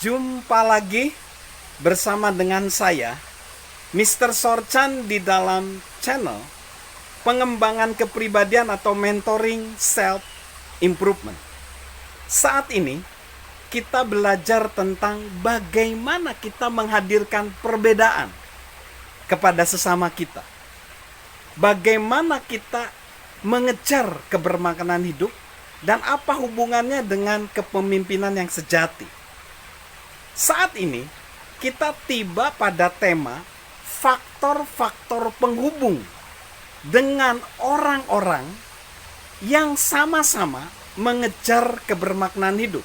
Jumpa lagi bersama dengan saya, Mr. Sorchan, di dalam channel pengembangan kepribadian atau mentoring self improvement. Saat ini kita belajar tentang bagaimana kita menghadirkan perbedaan kepada sesama kita. Bagaimana kita mengejar kebermaknaan hidup dan apa hubungannya dengan kepemimpinan yang sejati. Saat ini kita tiba pada tema faktor-faktor penghubung dengan orang-orang yang sama-sama mengejar kebermaknaan hidup.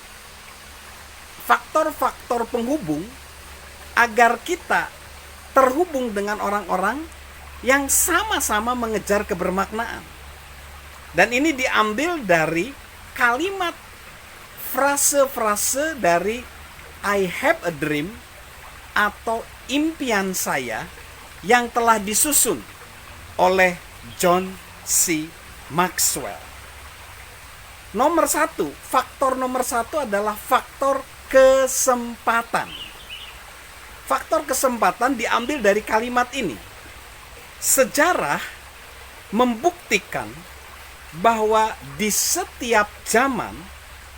Faktor-faktor penghubung agar kita terhubung dengan orang-orang yang sama-sama mengejar kebermaknaan. Dan ini diambil dari kalimat frase-frase dari I have a dream atau impian saya yang telah disusun oleh John C. Maxwell. Faktor nomor satu adalah faktor kesempatan. Faktor kesempatan diambil dari kalimat ini. Sejarah membuktikan bahwa di setiap zaman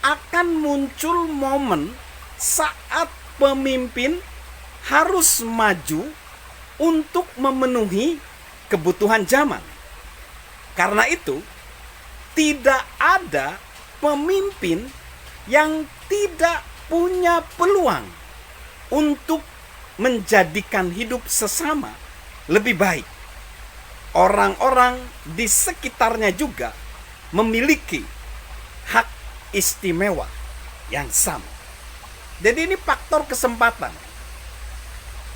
akan muncul momen saat pemimpin harus maju untuk memenuhi kebutuhan zaman. Karena itu, tidak ada pemimpin yang tidak punya peluang untuk menjadikan hidup sesama lebih baik. Orang-orang di sekitarnya juga memiliki hak istimewa yang sama. Jadi ini faktor kesempatan.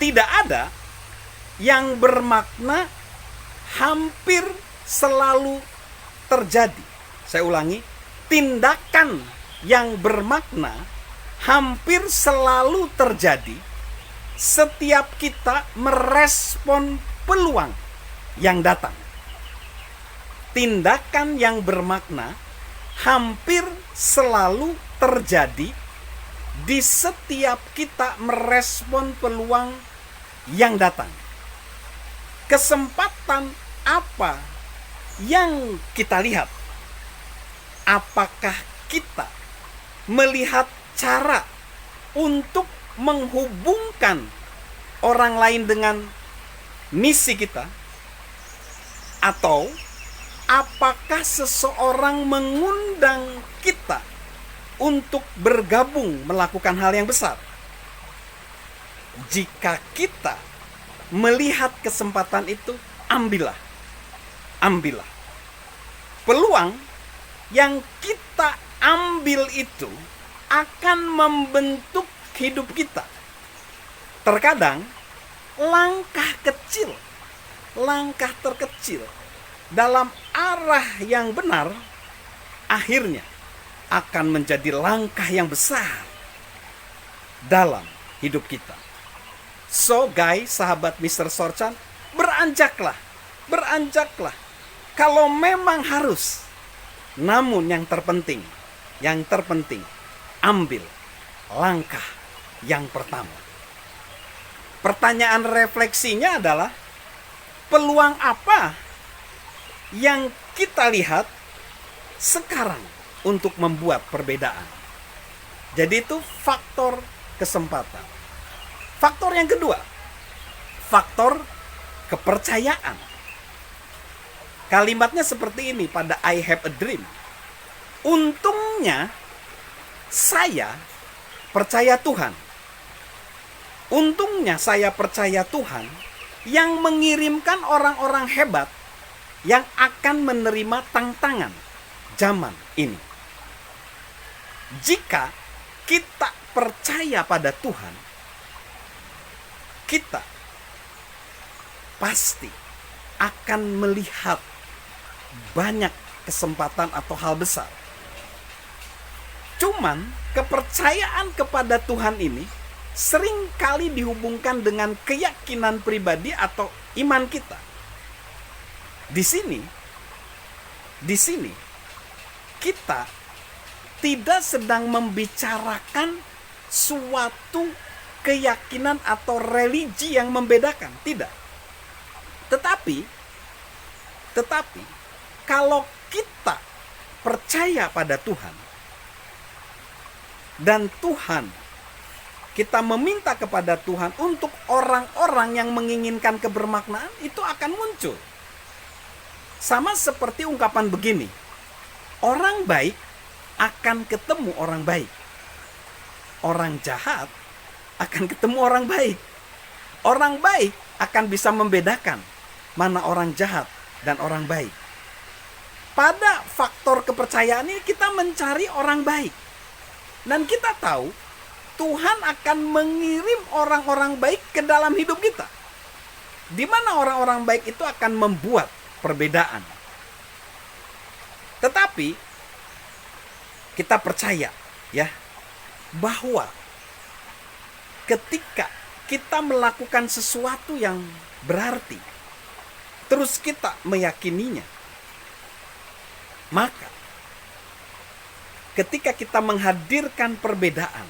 Tidak ada yang bermakna hampir selalu terjadi. Saya ulangi, tindakan yang bermakna hampir selalu terjadi setiap kita merespon peluang yang datang. Tindakan yang bermakna hampir selalu terjadi di setiap kita merespon peluang yang datang. Kesempatan apa yang kita lihat? Apakah kita melihat cara untuk menghubungkan orang lain dengan misi kita? Atau apakah seseorang mengundang kita untuk bergabung melakukan hal yang besar? Jika kita melihat kesempatan itu, ambillah. Peluang yang kita ambil itu akan membentuk hidup kita. Terkadang langkah terkecil dalam arah yang benar akhirnya akan menjadi langkah yang besar dalam hidup kita. So guys, sahabat Mr. Sorchan, beranjaklah. Kalau memang harus. Namun yang terpenting, ambil langkah yang pertama. Pertanyaan refleksinya adalah, peluang apa yang kita lihat sekarang untuk membuat perbedaan? Jadi itu faktor kesempatan. Faktor yang kedua, faktor kepercayaan. Kalimatnya seperti ini pada I have a dream. Untungnya saya percaya Tuhan. Untungnya saya percaya Tuhan yang mengirimkan orang-orang hebat yang akan menerima tantangan zaman ini. Jika kita percaya pada Tuhan, kita pasti akan melihat banyak kesempatan atau hal besar. Cuman kepercayaan kepada Tuhan ini sering kali dihubungkan dengan keyakinan pribadi atau iman kita. Di sini kita tidak sedang membicarakan suatu keyakinan atau religi yang membedakan, tidak. Tetapi kalau kita percaya pada Tuhan dan Tuhan, kita meminta kepada Tuhan untuk orang-orang yang menginginkan kebermaknaan, itu akan muncul. Sama seperti ungkapan begini, orang baik akan ketemu orang baik, orang jahat akan ketemu orang baik. Orang baik akan bisa membedakan mana orang jahat dan orang baik. Pada faktor kepercayaan ini kita mencari orang baik. Dan kita tahu Tuhan akan mengirim orang-orang baik ke dalam hidup kita, di mana orang-orang baik itu akan membuat perbedaan. Tetapi kita percaya ya bahwa ketika kita melakukan sesuatu yang berarti, terus kita meyakininya, maka ketika kita menghadirkan perbedaan,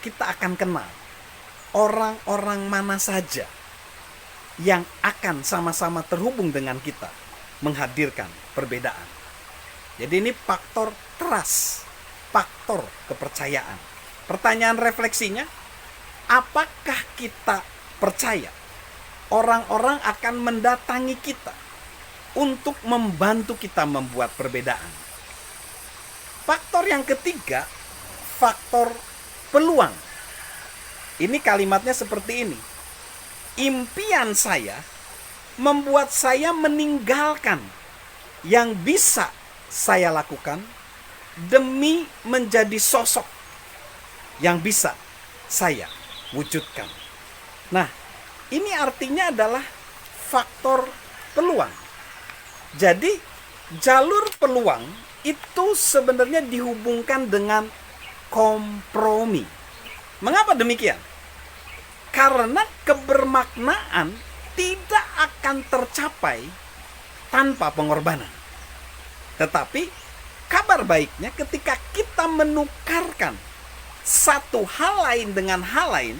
kita akan kenal orang-orang mana saja yang akan sama-sama terhubung dengan kita menghadirkan perbedaan. Jadi ini faktor trust, faktor kepercayaan. Pertanyaan refleksinya, apakah kita percaya orang-orang akan mendatangi kita untuk membantu kita membuat perbedaan? Faktor yang ketiga, faktor peluang. Ini kalimatnya seperti ini. Impian saya membuat saya meninggalkan yang bisa saya lakukan demi menjadi sosok yang bisa saya wujudkan. Nah, ini artinya adalah faktor peluang. Jadi, jalur peluang itu sebenarnya dihubungkan dengan kompromi. Mengapa demikian? Karena kebermaknaan tidak akan tercapai tanpa pengorbanan. Tetapi kabar baiknya ketika kita menukarkan satu hal lain dengan hal lain,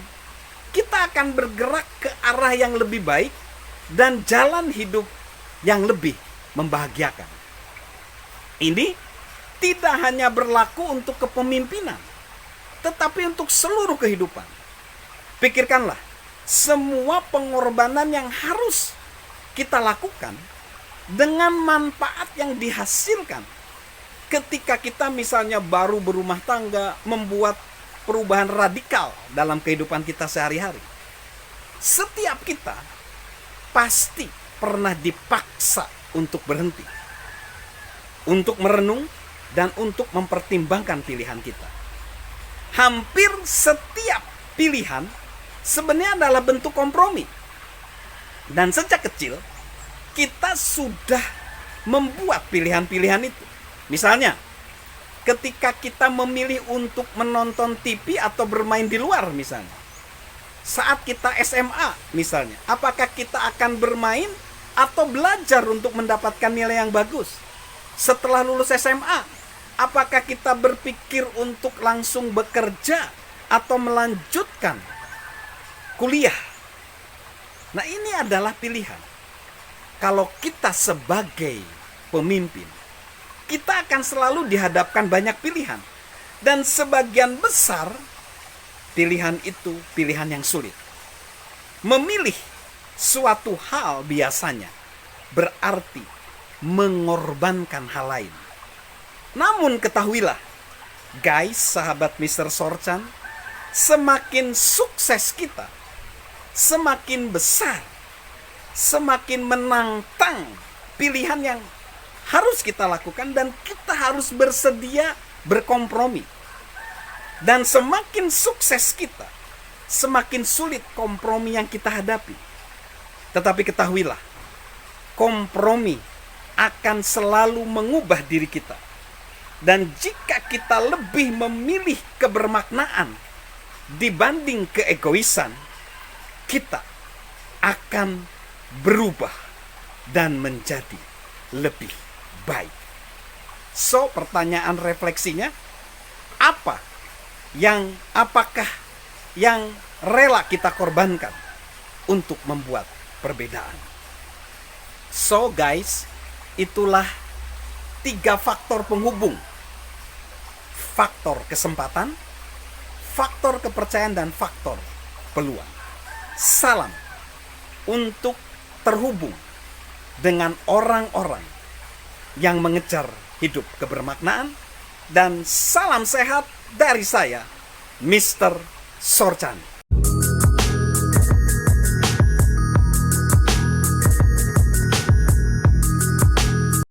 kita akan bergerak ke arah yang lebih baik dan jalan hidup yang lebih membahagiakan. Ini tidak hanya berlaku untuk kepemimpinan, tetapi untuk seluruh kehidupan. Pikirkanlah, semua pengorbanan yang harus kita lakukan dengan manfaat yang dihasilkan ketika kita misalnya baru berumah tangga, membuat perubahan radikal dalam kehidupan kita sehari-hari. Setiap kita pasti pernah dipaksa untuk berhenti, untuk merenung, dan untuk mempertimbangkan pilihan kita. Hampir setiap pilihan sebenarnya adalah bentuk kompromi. Dan sejak kecil, kita sudah membuat pilihan-pilihan itu. Misalnya, ketika kita memilih untuk menonton TV atau bermain di luar misalnya. Saat kita SMA misalnya, apakah kita akan bermain atau belajar untuk mendapatkan nilai yang bagus? Setelah lulus SMA, apakah kita berpikir untuk langsung bekerja atau melanjutkan kuliah? Nah, ini adalah pilihan. Kalau kita sebagai pemimpin, kita akan selalu dihadapkan banyak pilihan. Dan sebagian besar pilihan itu pilihan yang sulit. Memilih suatu hal biasanya berarti mengorbankan hal lain. Namun ketahuilah, guys, sahabat Mr. Sorchan, semakin sukses kita, semakin besar, semakin menantang pilihan yang harus kita lakukan, dan kita harus bersedia berkompromi. Dan semakin sukses kita, semakin sulit kompromi yang kita hadapi. Tetapi ketahuilah, kompromi akan selalu mengubah diri kita. Dan jika kita lebih memilih kebermaknaan dibanding keegoisan, kita akan berubah dan menjadi lebih baik. So, pertanyaan refleksinya, apa apakah yang rela kita korbankan untuk membuat perbedaan. So guys, itulah 3 faktor penghubung. Faktor kesempatan, faktor kepercayaan, dan faktor peluang. Salam untuk terhubung dengan orang-orang yang mengejar hidup kebermaknaan, dan salam sehat dari saya, Mr. Sorchan.